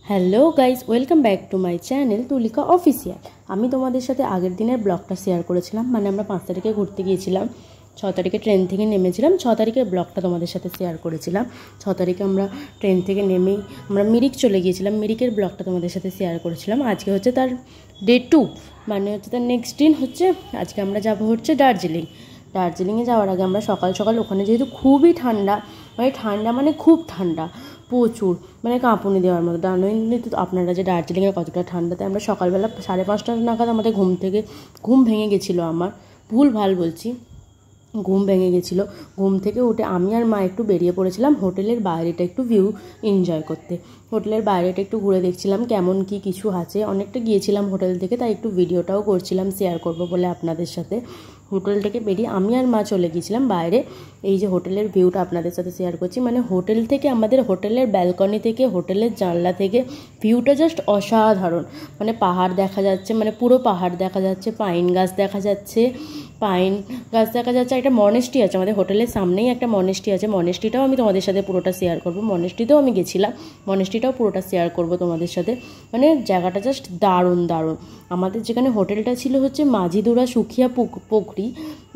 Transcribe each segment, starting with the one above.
Hello guys, welcome back to my channel Tulika official. আমি তোমাদের সাথে আগের দিনের ব্লগটা শেয়ার করেছিলাম, মানে আমরা 5 তারিখে ঘুরতে গিয়েছিলাম, 6 তারিখে ট্রেন থেকে নেমেছিলাম, 6 তারিখের ব্লগটা তোমাদের সাথে শেয়ার করেছিলাম। 6 তারিখে আমরা ট্রেন থেকে নেমেই আমরা মিরিক চলে গিয়েছিলাম, মিরিকের ব্লগটা তোমাদের সাথে শেয়ার করেছিলাম। আজকে হচ্ছে তার ডে 2, মানে হচ্ছে তার নেক্সট দিন হচ্ছে আজকে আমরা যাবো হচ্ছে দার্জিলিংয়ে যাওয়ার আগে আমরা সকাল সকাল ওখানে যেহেতু খুবই ঠান্ডা, মানে খুব ঠান্ডা, প্রচুর, মানে কাঁপুনি দেওয়ার মতো। জানেন তো আপনারা যে দার্জিলিংয়ে কতটা ঠান্ডাতে আমরা সকালবেলা 5:30 নাগাদ আমাদের ঘুম ভেঙে গেছিলো। আমার ভুল বলছি, ঘুম ভেঙে গেছিলো। ঘুম থেকে উঠে আমি আর মা একটু বেরিয়ে পড়েছিলাম হোটেলের বাইরেটা একটু ভিউ এনজয় করতে। হোটেলের বাইরেটা একটু ঘুরে দেখছিলাম কেমন কি কিছু আছে, অনেকটা গিয়েছিলাম হোটেল থেকে, তাই একটু ভিডিওটাও করছিলাম শেয়ার করব বলে আপনাদের সাথে। হোটেল থেকে বেরিয়ে আমি আর মা চলে গিয়েছিলাম বাইরে। এই যে হোটেলের ভিউটা আপনাদের সাথে শেয়ার করছি, মানে হোটেল থেকে আমাদের হোটেলের ব্যালকনি থেকে হোটেলের জানলা থেকে ভিউটা জাস্ট অসাধারণ। মানে পাহাড় দেখা যাচ্ছে, মানে পুরো পাহাড় দেখা যাচ্ছে, পাইন গাছ দেখা যাচ্ছে, একটা মনেস্ট্রি আছে আমাদের হোটেলের সামনেই, একটা মনেস্ট্রি আছে। মনেস্ট্রিটাও আমি তোমাদের সাথে পুরোটা শেয়ার করব। মনেস্ট্রিতেও আমি গেছিলাম, মনেস্ট্রিটাও পুরোটা শেয়ার করব তোমাদের সাথে। মানে জায়গাটা জাস্ট দারুণ। আমাদের যেখানে হোটেলটা ছিল হচ্ছে মাঝিদুরা সুখিয়া পুকুরি,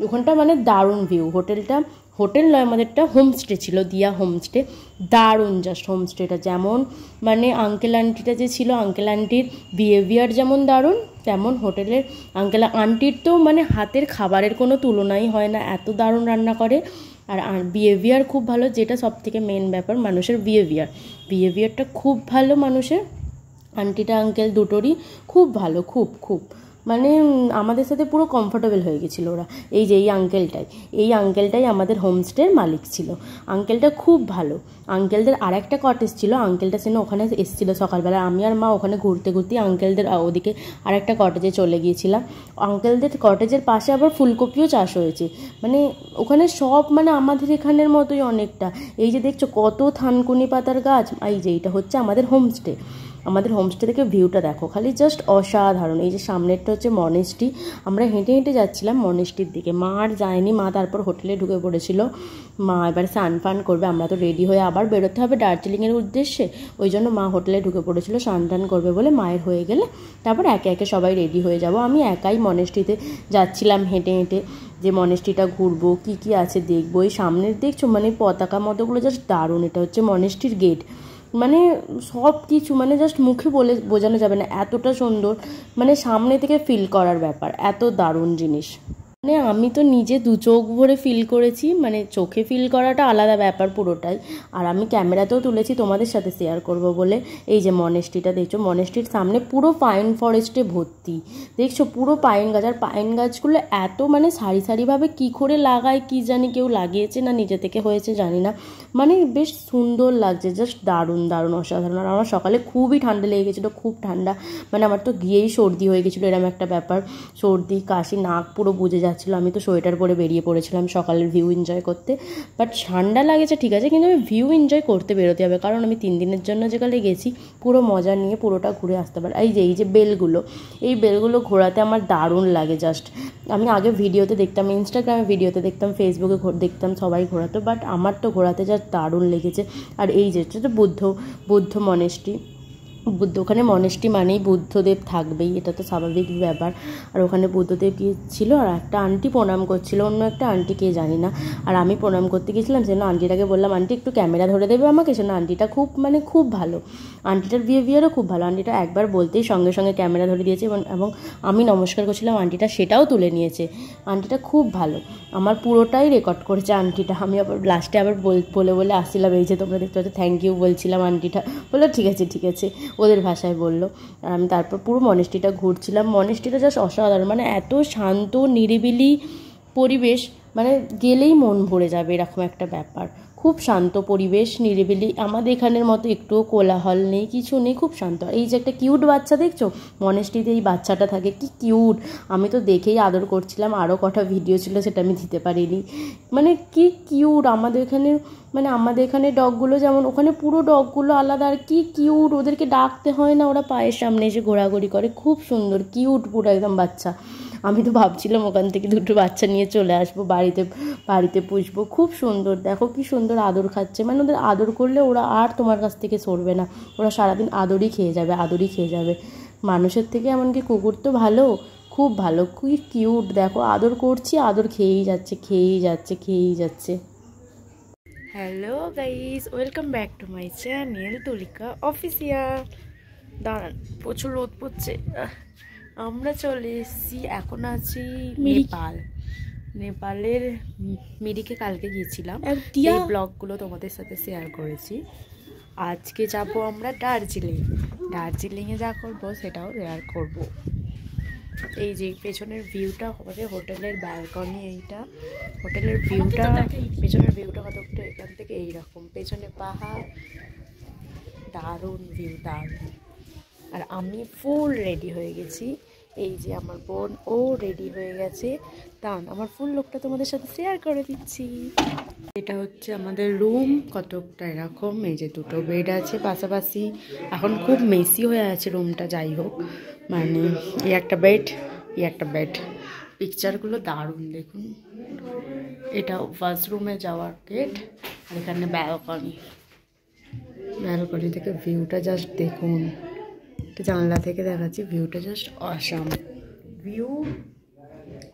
ওখানটা মানে দারুণ ভিউ। হোটেল নয়, আমাদেরটা হোমস্টে ছিল, দিয়া হোমস্টে। দারুণ জাস্ট হোমস্টেটা, যেমন মানে আঙ্কেল আন্টিটা যে ছিল, আঙ্কেল আন্টির বিহেভিয়ার যেমন দারুণ, তেমন হোটেলের আঙ্কেল আন্টির তো মানে হাতের খাবারের কোনো তুলনাই হয় না, এত দারুণ রান্না করে। আর বিহেভিয়ার খুব ভালো, যেটা সব থেকে মেন ব্যাপার, মানুষের বিহেভিয়ারটা খুব ভালো মানুষের। আন্টিটা আঙ্কেল দুটোরই খুব ভালো, খুব মানে আমাদের সাথে পুরো কমফোর্টেবল হয়ে গেছিলো ওরা। এই আঙ্কেলটাই আমাদের হোমস্টের মালিক ছিল। আঙ্কেলটা খুব ভালো। আঙ্কেলদের আর একটা কটেজ ছিল, আঙ্কেলটা সেদিন ওখানে এসেছিলো সকালবেলা। আমি আর মা ওখানে ঘুরতে আঙ্কেলদের ওদিকে আর একটা কটেজে চলে গিয়েছিলাম। আঙ্কেলদের কটেজের পাশে আবার ফুলকপিও চাষ হয়েছে, মানে ওখানে সব মানে আমাদের এখানের মতোই অনেকটা। এই যে দেখছো কত থানকুনি পাতার গাছ, এইটা হচ্ছে আমাদের হোমস্টে। আমাদের হোমস্টে থেকে ভিউটা দেখো, খালি জাস্ট অসাধারণ। এই যে সামনেরটা হচ্ছে মনেস্ট্রি। আমরা হেঁটে যাচ্ছিলাম মনেস্ট্রির দিকে। মা আর যায়নি, মা তারপর হোটেলে ঢুকে পড়েছিল। মা এবার স্নান করবে, আমরা তো রেডি হয়ে আবার বেরোতে হবে দার্জিলিংয়ের উদ্দেশ্যে, ওই জন্য মা হোটেলে ঢুকে পড়েছিল স্নান করবে বলে। মায়ের হয়ে গেলে তারপর একে একে সবাই রেডি হয়ে যাব। আমি একাই মনেস্ট্রিতে যাচ্ছিলাম হেঁটে যে মনেস্ট্রিটা ঘুরবো, কি আছে দেখবো। এই সামনের দেখছো মানে পতাকা মতোগুলো জাস্ট দারুণ। এটা হচ্ছে মনেস্ট্রির গেট, মানে সব কিছু মানে জাস্ট মুখে বলে বোঝানো যাবে না, এতটা সুন্দর, মানে সামনে থেকে ফিল করার ব্যাপার, এত দারুণ জিনিস। মানে আমি তো নিজে 2 চোখ ভরে ফিল করেছি, মানে চোখে ফিল করাটা আলাদা ব্যাপার পুরোটাই। আর আমি ক্যামেরাতেও তুলেছি তোমাদের সাথে শেয়ার করব বলে। এই যে মনেস্ট্রিটা দেখছো, মনেস্ট্রির সামনে পুরো পাইন ফরেস্টে ভর্তি, দেখছো পুরো পাইন গাছ। আর পাইন গাছগুলো এত মানে সারিভাবে কী করে লাগায় কি জানি, কেউ লাগিয়েছে না নিজে থেকে হয়েছে জানি না, মানে বেশ সুন্দর লাগছে, জাস্ট দারুণ অসাধারণ। আর আমার সকালে খুবই ঠান্ডা লেগে গেছিলো, খুব ঠান্ডা, মানে আমার তো গিয়েই সর্দি হয়ে গেছিলো, এরকম একটা ব্যাপার। সর্দি কাশি, নাক পুরো বুঝে যাচ্ছিলো। আমি তো সোয়েটার পরে বেরিয়ে পড়েছিলাম সকালের ভিউ এনজয় করতে। বাট ঠান্ডা লাগেছে ঠিক আছে, কিন্তু আমি ভিউ এনজয় করতে বেরোতে হবে, কারণ আমি 3 দিনের জন্য যেখানে গেছি পুরো মজা নিয়ে পুরোটা ঘুরে আসতে পারি। এই যে বেলগুলো ঘোরাতে আমার দারুণ লাগে জাস্ট। আমি আগে ভিডিওতে দেখতাম, ইনস্টাগ্রামে ভিডিওতে দেখতাম, ফেসবুকে দেখতাম সবাই ঘোরাতো, বাট আমার তো ঘোরাতে জাস্ট দারুণ লেগেছে। আর এই যে বুদ্ধ মনেস্ট্রি, ওখানে মনেস্ট্রি মানেই বুদ্ধদেব থাকবেই, এটা তো স্বাভাবিক ব্যাপার। আর ওখানে বুদ্ধদেব ছিল, আর একটা আন্টি প্রণাম করছিল, অন্য একটা আন্টি কে জানি না। আর আমি প্রণাম করতে গেছিলাম, সেজন্য আন্টিটাকে বললাম আন্টি একটু ক্যামেরা ধরে দেবে আমাকে, সেজন্য আন্টিটা খুব ভালো, আন্টিটার বিহেভিয়ারও খুব ভালো। আন্টিটা একবার বলতেই সঙ্গে ক্যামেরা ধরে দিয়েছে, এবং আমি নমস্কার করছিলাম, আন্টিটা সেটাও তুলে নিয়েছে। আন্টিটা খুব ভালো, আমার পুরোটাই রেকর্ড করেছে আন্টিটা। আমি আবার লাস্টে বলে আসছিলাম, এই যে তোমরা দেখতে পাচ্ছ, থ্যাংক ইউ বলছিলাম। আন্টিটা বললো ঠিক আছে, ওদের ভাষায় বললো। আর আমি তারপর পুরো মনেস্ট্রিটা ঘুরছিলাম। মনেস্ট্রিটা জাস্ট অসাধারণ, মানে এত শান্ত নিরিবিলি পরিবেশ, মানে গেলেই মন ভরে যাবে এরকম একটা ব্যাপার। খুব শান্ত পরিবেশ, নিরিবিলি, আমাদের এখানের মতো একটুও কোলাহল নেই, কিছু নেই, খুব শান্ত। এই যে একটা কিউট বাচ্চা দেখছো মনেস্ট্রিতে, এই বাচ্চাটা থাকে, কি কিউট, আমি তো দেখেই আদর করছিলাম। আরও কটা ভিডিও ছিল, সেটা আমি দিতে পারিনি, মানে কি কিউট। আমাদের এখানে ডগগুলো যেমন, ওখানে পুরো ডগগুলো আলাদা, আর কি কিউট, ওদেরকে ডাকতে হয় না, ওরা পায়ের সামনে এসে ঘোরাঘুরি করে, খুব সুন্দর কিউট, পুরো একদম বাচ্চা। আমি তো ভাবছিলাম ওখান থেকে দুটো বাচ্চা নিয়ে চলে আসবো, বাড়িতে পুষবো। খুব সুন্দর, দেখো কি সুন্দর আদর খাচ্ছে, মানে ওদের আদর করলে ওরা আর তোমার কাছ থেকে সরবে না, ওরা সারাদিন আদরই খেয়ে যাবে। মানুষের থেকে এমনকি কুকুর তো ভালো, খুব ভালো, খুবই কিউট। দেখো আদর করছি, আদর খেয়েই যাচ্ছে। Hello guys, welcome back to my channel Tulika official. দাঁড়ান, প্রচুর রোদ পড়ছে। আমরা চলে এসেছি, এখন আছি নেপালের মিরিকে। কালকে গিয়েছিলাম, এই ব্লগগুলো তোমাদের সাথে শেয়ার করেছি। আজকে যাব আমরা দার্জিলিংয়ে যা করবো সেটাও শেয়ার করব। এই যে পেছনের ভিউটা, আমাদের হোটেলের ব্যালকনি, এইটা হোটেলের ভিউটা, পেছনের ভিউটা কতটা এখান থেকে এইরকম, পেছনে পাহাড়, দারুণ ভিউ, দারুণ। আর আমি ফুল রেডি হয়ে গেছি, এই যে আমার বোন ও রেডি হয়ে গেছে, দাঁড়ান আমার ফুল লুকটা তোমাদের সাথে শেয়ার করে দিচ্ছি। এটা হচ্ছে আমাদের রুম, কতটা এরকম, এই যে দুটো বেড আছে পাশাপাশি। এখন খুব মেসি হয়ে আছে রুমটা, যাই হোক, মানে এই একটা বেড, পিকচারগুলো দারুণ দেখুন। এটা ফার্স্ট রুমে যাওয়ার গেট, আর এখানে ব্যালকনি থেকে ভিউটা জাস্ট দেখুন। জানলা থেকে দেখাচ্ছি, ভিউটা জাস্ট অসাম ভিউ,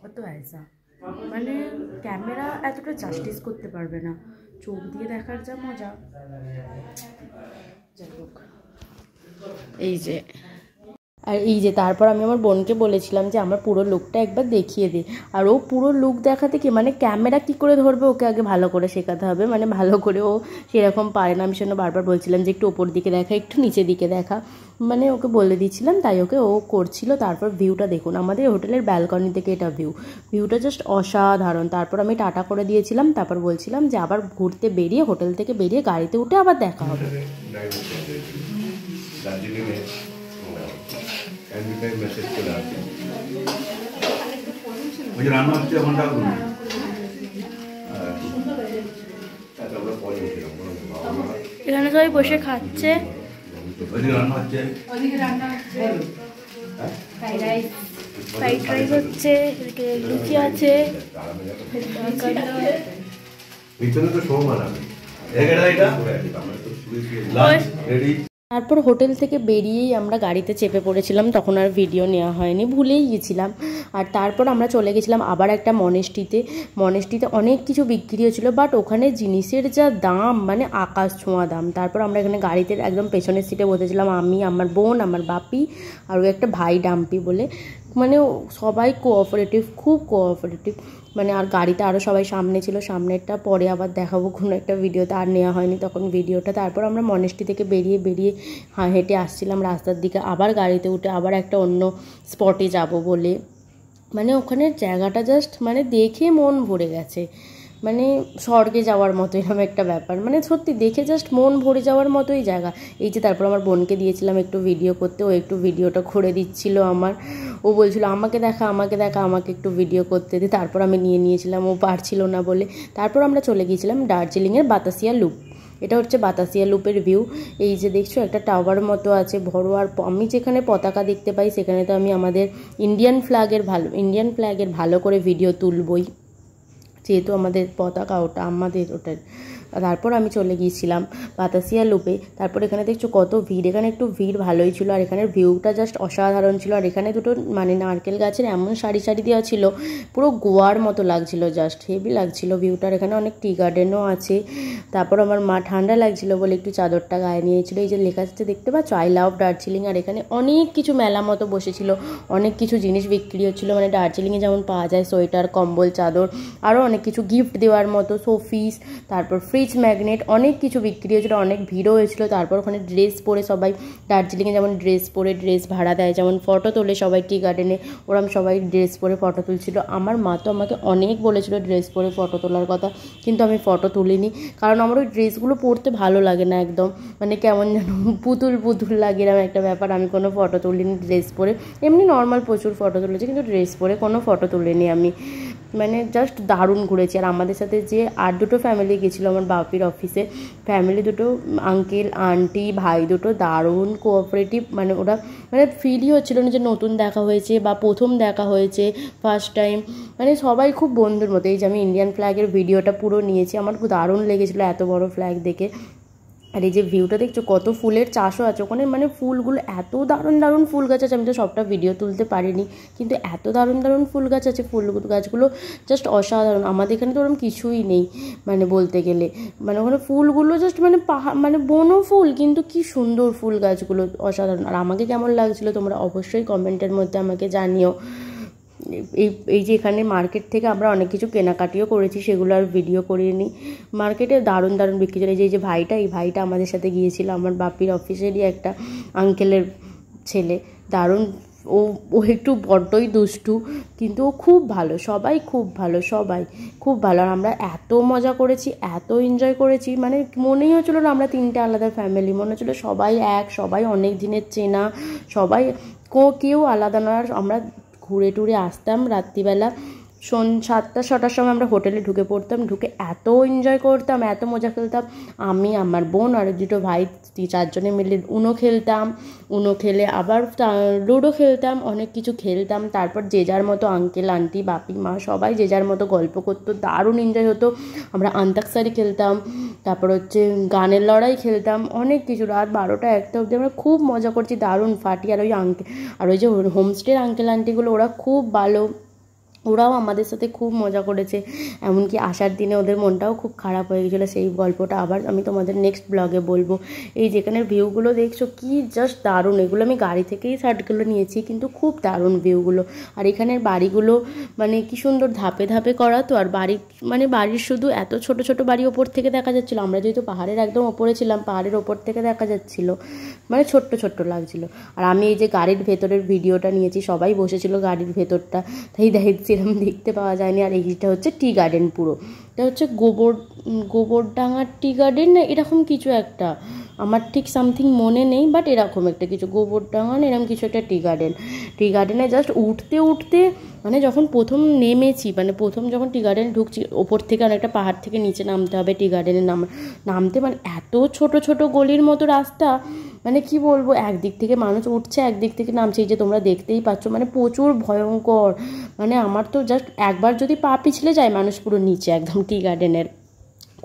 কত ऐसा, মানে ক্যামেরা এতটা জাস্টিস করতে পারবে না, চোখ দিয়ে দেখার যা মজা। যাই হোক, এই যে তারপর আমি আমার বোনকে বলেছিলাম যে আমার পুরো লুকটা একবার দেখিয়ে দে, আর ও পুরো লুক দেখাতে কি, মানে ক্যামেরা কি করে ধরবে ওকে আগে ভালো করে শেখাতে হবে, মানে ভালো করে ও সেরকম পারে না। আমি সেজন্য বারবার বলছিলাম যে একটু ওপর দিকে দেখা, একটু নিচে দিকে দেখা, মানে ওকে বলে দিচ্ছিলাম, তাই ও করছিল। তারপর ভিউটা দেখুন, আমাদের হোটেলের ব্যালকনি থেকে এটা ভিউটা জাস্ট অসাধারণ। তারপর আমি টাটা করে দিয়েছিলাম, তারপর বলছিলাম যে আবার ঘুরতে বেরিয়ে, হোটেল থেকে বেরিয়ে গাড়িতে উঠে আবার দেখা হবে। মেসেজ চলে আসে, ওই যে রান্না হচ্ছে এখন, এখানে সবাই বসে খাচ্ছে, ফ্রাইড রাইস হচ্ছে, লুচি আছে। তারপর হোটেল থেকে বেরিয়েই আমরা গাড়িতে চেপে পড়েছিলাম, তখন আর ভিডিও নেওয়া হয়নি, ভুলেই গেছিলাম। আর তারপর আমরা চলে গেছিলাম আবার একটা মনেস্ট্রিতে অনেক কিছু বিক্রি হচ্ছিল, বাট ওখানে জিনিসের যা দাম, মানে আকাশ ছোঁয়া দাম। তারপর আমরা এখানে গাড়িতে একদম পেছনের সিটে বসেছিলাম, আমি, আমার বোন, আমার বাপি, আর ওই একটা ভাই ডাম্পি বলে, মানে সবাই খুব কোঅপারেটিভ, মানে। আর গাড়িতে আরও সবাই সামনে ছিল, সামনেরটা পরে আবার দেখাবো কোনো একটা ভিডিওতে, আর নেওয়া হয়নি তখন ভিডিওটা। তারপর আমরা মনেস্ট্রি থেকে বেরিয়ে হেঁটে আসছিলাম রাস্তার দিকে, আবার গাড়িতে উঠে আবার একটা অন্য স্পটে যাব বলে, মানে ওখানের জায়গাটা জাস্ট মানে দেখে মন ভরে গেছে, মানে স্বর্গে যাওয়ার মতো এরকম একটা ব্যাপার, মানে সত্যি দেখে জাস্ট মন ভরে যাওয়ার মতোই জায়গা। এই যে তারপর আমার বোনকে দিয়েছিলাম একটু ভিডিও করতে, ও একটু ভিডিওটা করে দিচ্ছিল আমার, ও বলছিল আমাকে দেখা, আমাকে একটু ভিডিও করতে দে। তারপর আমি নিয়েছিলাম, ও পারছিল না বলে। তারপর আমরা চলে গিয়েছিলাম দার্জিলিংয়ের বাতাসিয়া লুপ, এটা হচ্ছে বাতাসিয়া লুপের ভিউ। এই যে দেখছো একটা টাওয়ার মতো আছে বড়, আর আমি যেখানে পতাকা দেখতে পাই সেখানে তো আমি আমাদের ইন্ডিয়ান ফ্ল্যাগের ভালো করে ভিডিও তুলবই, যেহেতু আমাদের পতাকা ওটা আমাদের ওটার। তারপর আমি চলে গিয়েছিলাম বাতাসিয়া লুপে। তারপর এখানে দেখছো কত ভিড়, এখানে একটু ভিড় ভালোই ছিল, আর এখানের ভিউটা জাস্ট অসাধারণ ছিল। আর এখানে দুটো মানে নারকেল গাছের এমন সারি দেওয়া ছিল, পুরো গোয়ার মতো লাগছিল, জাস্ট হেভি লাগছিল ভিউটার। এখানে অনেক টি গার্ডেনও আছে। তারপর আমার মা ঠান্ডা লাগছিল বলে একটু চাদরটা গায়ে নিয়েছিল। এই যে লেখা আছে দেখতে পাচ্ছ, আই লাভ দার্জিলিং। আর এখানে অনেক কিছু মেলা মতো বসেছিল, অনেক কিছু জিনিস বিক্রি হচ্ছিলো, মানে দার্জিলিংয়ে যেমন পাওয়া যায় সোয়েটার, কম্বল, চাদর, আরও অনেক কিছু গিফট দেওয়ার মতো, শোপিস, তারপর ফ্রিজ ম্যাগনেট, অনেক কিছু বিক্রি হয়েছিলো, অনেক ভিড়ও হয়েছিলো। তারপর ওখানে ড্রেস পরে সবাই, দার্জিলিংয়ে যেমন ড্রেস ভাড়া দেয়, যেমন ফটো তোলে সবাই টি গার্ডেনে, ওরম সবাই ড্রেস পরে ফটো তুলছিল। আমার মা তো আমাকে অনেক বলেছিল ড্রেস পরে ফটো তোলার কথা, কিন্তু আমি ফটো তুলিনি, কারণ আমার ওই ড্রেসগুলো পরতে ভালো লাগে না একদম, মানে কেমন যেন পুতুল লাগে এরকম একটা ব্যাপার। আমি কোনো ফটো তুলিনি ড্রেস পরে, এমনি নর্মাল প্রচুর ফটো তুলেছি, কিন্তু ড্রেস পরে কোনো ফটো তুলিনি আমি। মানে জাস্ট দারুণ ঘুরেছি। আর আমাদের সাথে যে আর দুটো ফ্যামিলি গেছিলো আমার বাপির অফিসে, ফ্যামিলি দুটো, আঙ্কেল আন্টি ভাই দুটো দারুণ কোঅপারেটিভ। মানে ওরা মানে ফিলই হচ্ছিলো না যে নতুন দেখা হয়েছে বা প্রথম দেখা হয়েছে, ফার্স্ট টাইম। মানে সবাই খুব বন্ধুর মতো। এই যে আমি ইন্ডিয়ান ফ্ল্যাগের ভিডিওটা পুরো নিয়েছি, আমার খুব দারুণ লেগেছিলো এত বড় ফ্ল্যাগ দেখে। আর এই যে ভিউটা দেখছো, কত ফুলের চাষও আছে ওখানে, মানে ফুলগুলো এত দারুণ দারুণ ফুল গাছ আছে। আমি তো সবটা ভিডিও তুলতে পারিনি, কিন্তু এত দারুণ দারুণ ফুল গাছ আছে, ফুল গাছগুলো জাস্ট অসাধারণ। আমাদের এখানে তো ওরকম কিছুই নেই মানে বলতে গেলে, মানে ওখানে ফুলগুলো জাস্ট মানে পাহাড়, মানে বনো ফুল, কিন্তু কি সুন্দর ফুল গাছগুলো, অসাধারণ। আর আমাকে কেমন লাগছিলো তোমরা অবশ্যই কমেন্টের মধ্যে আমাকে জানিও। এই যে এখানে মার্কেট থেকে আমরা অনেক কিছু কেনাকাটিও করেছি, সেগুলো আর ভিডিও করিনি। মার্কেটে দারুণ দারুণ বিক্রি চলে। এই যে ভাইটা, এই ভাইটা আমাদের সাথে গিয়েছিল, আমার বাপির অফিসেরই একটা আঙ্কেলের ছেলে, দারুণ। ও একটু বড্ডই দুষ্টু, কিন্তু ও খুব ভালো, সবাই খুব ভালো, সবাই খুব ভালো। আর আমরা এত মজা করেছি, এত এনজয় করেছি, মানে মনেই হচ্ছিলো না আমরা তিনটে আলাদা ফ্যামিলি, মনে হচ্ছিলো সবাই এক, সবাই অনেক দিনের চেনা, সবাই কেউ আলাদা নয়। আর আমরা ঘুরে টুরে আসতাম রাত্রিবেলা, 7টা-6টার সময় আমরা হোটেলে ঢুকে পড়তাম, ঢুকে এত এনজয় করতাম, এত মজা খেলতাম। আমি, আমার বোন আর দুটো ভাই, 4জনে মিলে উনো খেলতাম, উনো খেলে আবার লুডো খেলতাম, অনেক কিছু খেলতাম। তারপর যে যার মতো আঙ্কেল আন্টি বাপি মা সবাই যে যার মতো গল্প করতো, দারুণ এনজয় হতো। আমরা আন্তাক্ষরী খেলতাম, তারপর হচ্ছে গানের লড়াই খেলতাম, অনেক কিছু। রাত 12টা-1টা অবধি আমরা খুব মজা করছি, দারুণ ফাটি। আর ওই যে হোমস্টের আঙ্কেল আন্টিগুলো, ওরা খুব ভালো, ওরাও আমাদের সাথে খুব মজা করেছে। এমনকি আসার দিনে ওদের মনটাও খুব খারাপ হয়ে গেছিলো, সেই গল্পটা আবার আমি তোমাদের নেক্সট ব্লগে বলবো। এই যেখানের ভিউগুলো দেখছো কি জাস্ট দারুণ, এগুলো আমি গাড়ি থেকেই শার্টগুলো নিয়েছি, কিন্তু খুব দারুণ ভিউগুলো। আর এখানের বাড়িগুলো মানে কি সুন্দর ধাপে ধাপে করা তো। আর বাড়ির শুধু এত ছোট ছোট বাড়ি ওপর থেকে দেখা যাচ্ছিলো, আমরা যেহেতু পাহাড়ের একদম ওপরে ছিলাম, পাহাড়ের ওপর থেকে দেখা যাচ্ছিলো, মানে ছোট্ট ছোট্ট লাগছিলো। আর আমি এই যে গাড়ির ভেতরের ভিডিওটা নিয়েছি, সবাই বসেছিল গাড়ির ভেতরটা, তাই সেরকম দেখতে পাওয়া যায়নি। আর এইটা হচ্ছে টি গার্ডেন, পুরো এটা হচ্ছে গোবরডাঙ্গার টি গার্ডেন না এরকম কিছু একটা, আমার ঠিক সামথিং মনে নেই, বাট এরকম একটা কিছু গোবরডাঙ্গান এরকম কিছু একটা টি গার্ডেনে জাস্ট উঠতে মানে যখন প্রথম নেমেছি, মানে প্রথম যখন টি গার্ডেনে ঢুকছি, ওপর থেকে অনেকটা পাহাড় থেকে নিচে নামতে হবে টি গার্ডেনে নামতে, মানে এত ছোট ছোট গলির মতো রাস্তা, মানে কি বলবো, একদিক থেকে মানুষ উঠছে একদিক থেকে নামছে, এই যে তোমরা দেখতেই পাচ্ছ, মানে প্রচুর ভয়ঙ্কর। মানে আমার তো জাস্ট একবার যদি পা পিছলে যায়, মানুষ পুরো নিচে একদম টি গার্ডেনের।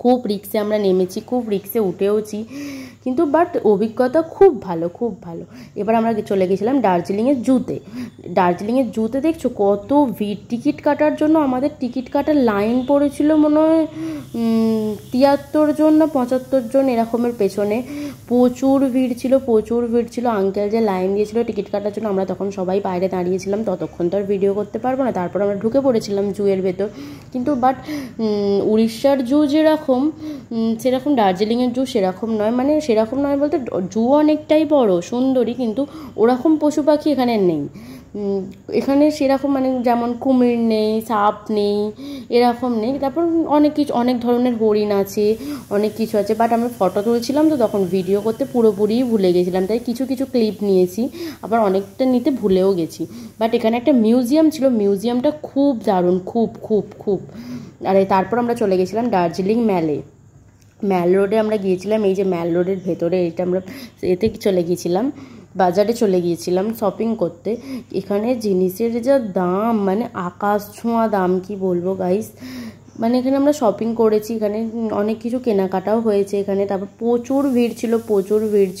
খুব রিক্সে আমরা নেমেছি, খুব রিক্সে উঠেওছি, কিন্তু বাট অভিজ্ঞতা খুব ভালো, খুব ভালো। এবার আমরা চলে গেছিলাম দার্জিলিংয়ের জুতে দেখছো কত ভিড় টিকিট কাটার জন্য। আমাদের টিকিট কাটার লাইন পড়েছিল মনে হয় 73 জন না 75 জন এরকমের পেছনে, প্রচুর ভিড় ছিল। আঙ্কেল যে লাইন দিয়েছিল টিকিট কাটার জন্য, আমরা তখন সবাই বাইরে দাঁড়িয়েছিলাম, ততক্ষণ তো আর ভিডিও করতে পারবো না। তারপর আমরা ঢুকে পড়েছিলাম জুয়ের ভেতর। কিন্তু বাট উড়িষ্যার জু যেরকম, সেরকম দার্জিলিংয়ের জু সেরকম নয়, মানে সেরকম নয় বলতে জু অনেকটাই বড় সুন্দরী, কিন্তু ওরকম পশু পাখি এখানে নেই। এখানে সেরকম মানে যেমন কুমির নেই, সাপ নেই, এরকম নেই। তারপর অনেক ধরনের হরিণ আছে, অনেক কিছু আছে, বাট আমরা ফটো তুলছিলাম তো তখন ভিডিও করতে পুরোপুরি ভুলে গেছিলাম, তাই কিছু ক্লিপ নিয়েছি, আবার অনেকটা নিতে ভুলেও গেছি। বাট এখানে একটা মিউজিয়াম ছিল, মিউজিয়ামটা খুব দারুণ, খুব। আর তারপর আমরা চলে গেছিলাম দার্জিলিং ম্যাল রোডে আমরা গিয়েছিলাম। এই যে ম্যাল রোডের ভেতরে এটা আমরা এতে চলে গিয়েছিলাম, বাজারে চলে গিয়েছিলাম শপিং করতে। এখানে জিনিসের যা দাম, মানে আকাশ ছোঁয়া দাম, কি বলবো গাইস। মানে এখানে আমরা শপিং করেছি, এখানে অনেক কিছু কেনাকাটাও হয়েছে এখানে। তারপর প্রচুর ভিড়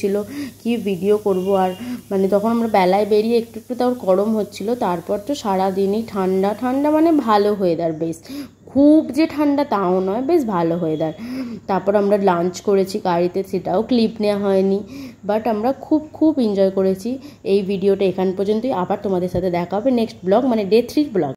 ছিল, কি ভিডিও করব। আর মানে তখন আমরা বেলায় বেরিয়ে একটু তাও গরম হচ্ছিল, তারপর তো সারাদিনই ঠান্ডা, মানে ভালো ওয়েদার, বেশ খুব যে ঠান্ডা তাও নয়, বেশ ভালো ওয়েদার। তারপর আমরা লাঞ্চ করেছি গাড়িতে, সেটাও ক্লিপ নেওয়া হয়নি, বাট আমরা খুব এনজয় করেছি। এই ভিডিওটা এখান পর্যন্তই, আবার তোমাদের সাথে দেখা হবে নেক্সট ব্লগ, মানে ডে 3 ব্লগ।